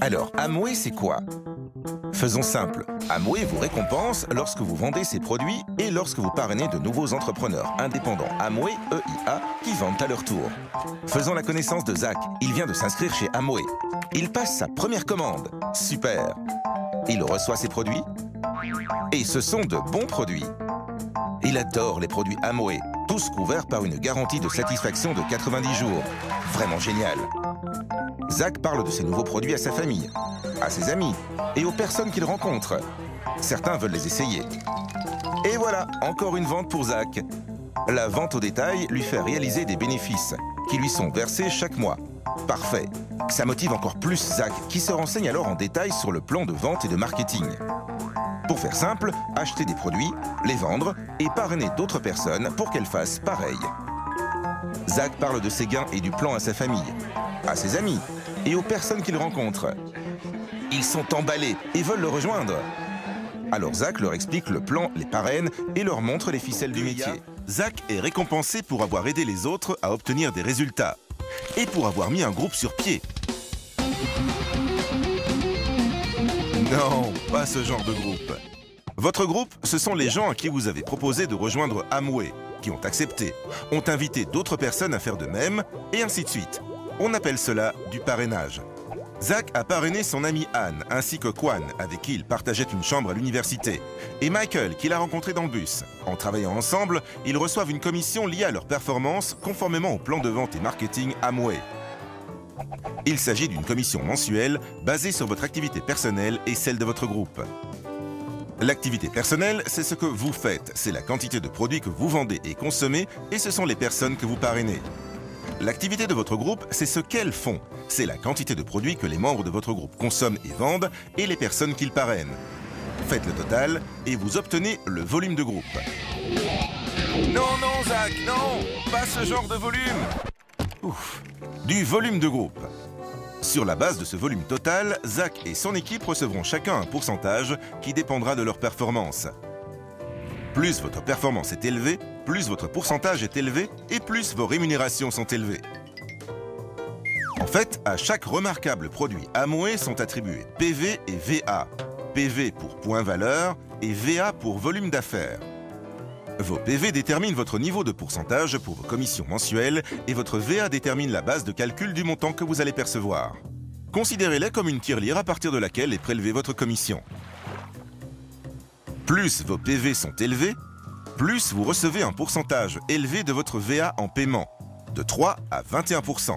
Alors, Amway, c'est quoi? Faisons simple. Amway vous récompense lorsque vous vendez ses produits et lorsque vous parrainez de nouveaux entrepreneurs indépendants Amway, EIA, qui vendent à leur tour. Faisons la connaissance de Zach. Il vient de s'inscrire chez Amway. Il passe sa première commande. Super. Il reçoit ses produits. Et ce sont de bons produits. Il adore les produits Amway, tous couverts par une garantie de satisfaction de 90 jours. Vraiment génial. Zach parle de ses nouveaux produits à sa famille, à ses amis et aux personnes qu'il rencontre. Certains veulent les essayer. Et voilà, encore une vente pour Zach. La vente au détail lui fait réaliser des bénéfices qui lui sont versés chaque mois. Parfait. Ça motive encore plus Zach, qui se renseigne alors en détail sur le plan de vente et de marketing. Pour faire simple, acheter des produits, les vendre et parrainer d'autres personnes pour qu'elles fassent pareil. Zach parle de ses gains et du plan à sa famille, à ses amis et aux personnes qu'il rencontre. Ils sont emballés et veulent le rejoindre. Alors Zach leur explique le plan, les parraine et leur montre les ficelles du métier. Zach est récompensé pour avoir aidé les autres à obtenir des résultats et pour avoir mis un groupe sur pied. Non, pas ce genre de groupe. Votre groupe, ce sont les gens à qui vous avez proposé de rejoindre Amway, qui ont accepté, ont invité d'autres personnes à faire de même, et ainsi de suite. On appelle cela du parrainage. Zach a parrainé son amie Anne, ainsi que Quan, avec qui il partageait une chambre à l'université, et Michael, qu'il a rencontré dans le bus. En travaillant ensemble, ils reçoivent une commission liée à leur performance, conformément au plan de vente et marketing Amway. Il s'agit d'une commission mensuelle basée sur votre activité personnelle et celle de votre groupe. L'activité personnelle, c'est ce que vous faites, c'est la quantité de produits que vous vendez et consommez, et ce sont les personnes que vous parrainez. L'activité de votre groupe, c'est ce qu'elles font, c'est la quantité de produits que les membres de votre groupe consomment et vendent, et les personnes qu'ils parrainent. Faites le total, et vous obtenez le volume de groupe. Non, non, Zach, non, pas ce genre de volume. Ouf. Du volume de groupe. Sur la base de ce volume total, Zach et son équipe recevront chacun un pourcentage qui dépendra de leur performance. Plus votre performance est élevée, plus votre pourcentage est élevé et plus vos rémunérations sont élevées. En fait, à chaque remarquable produit Amway sont attribués PV et VA. PV pour point valeur et VA pour volume d'affaires. Vos PV déterminent votre niveau de pourcentage pour vos commissions mensuelles et votre VA détermine la base de calcul du montant que vous allez percevoir. Considérez-les comme une tirelire à partir de laquelle est prélevée votre commission. Plus vos PV sont élevés, plus vous recevez un pourcentage élevé de votre VA en paiement, de 3 à 21%.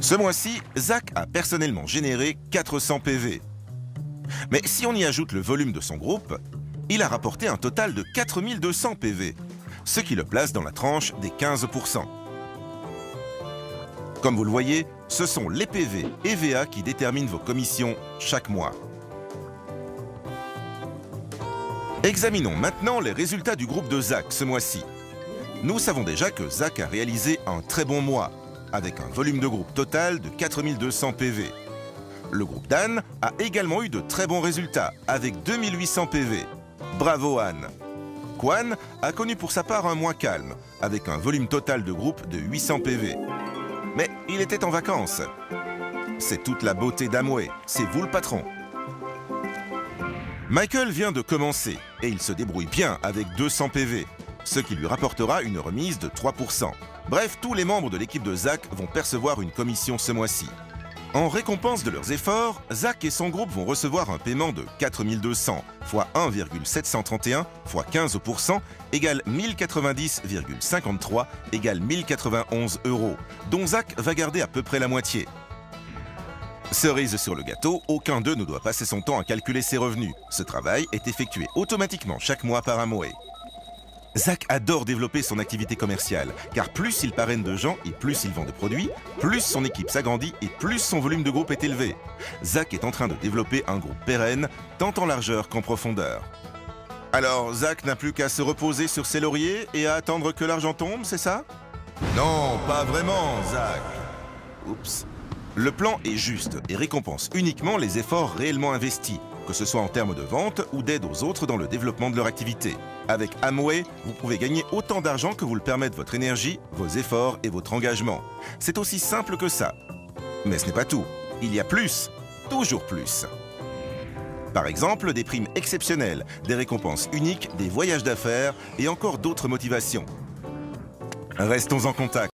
Ce mois-ci, Zach a personnellement généré 400 PV. Mais si on y ajoute le volume de son groupe, il a rapporté un total de 4200 PV, ce qui le place dans la tranche des 15%. Comme vous le voyez, ce sont les PV et VA qui déterminent vos commissions chaque mois. Examinons maintenant les résultats du groupe de Zach ce mois-ci. Nous savons déjà que Zach a réalisé un très bon mois, avec un volume de groupe total de 4200 PV. Le groupe d'Anne a également eu de très bons résultats, avec 2800 PV. Bravo Anne! Quan a connu pour sa part un mois calme, avec un volume total de groupe de 800 PV. Mais il était en vacances. C'est toute la beauté d'Amway, c'est vous le patron. Michael vient de commencer, et il se débrouille bien avec 200 PV, ce qui lui rapportera une remise de 3%. Bref, tous les membres de l'équipe de Zach vont percevoir une commission ce mois-ci. En récompense de leurs efforts, Zach et son groupe vont recevoir un paiement de 4200 fois 1,731 fois 15% égale 1090,53 égale 1091 €, dont Zach va garder à peu près la moitié. Cerise sur le gâteau, aucun d'eux ne doit passer son temps à calculer ses revenus. Ce travail est effectué automatiquement chaque mois par Amway. Zach adore développer son activité commerciale, car plus il parraine de gens et plus il vend de produits, plus son équipe s'agrandit et plus son volume de groupe est élevé. Zach est en train de développer un groupe pérenne, tant en largeur qu'en profondeur. Alors, Zach n'a plus qu'à se reposer sur ses lauriers et à attendre que l'argent tombe, c'est ça? Non, pas vraiment, Zach. Oups. Le plan est juste et récompense uniquement les efforts réellement investis, que ce soit en termes de vente ou d'aide aux autres dans le développement de leur activité. Avec Amway, vous pouvez gagner autant d'argent que vous le permettent votre énergie, vos efforts et votre engagement. C'est aussi simple que ça. Mais ce n'est pas tout. Il y a plus, toujours plus. Par exemple, des primes exceptionnelles, des récompenses uniques, des voyages d'affaires et encore d'autres motivations. Restons en contact.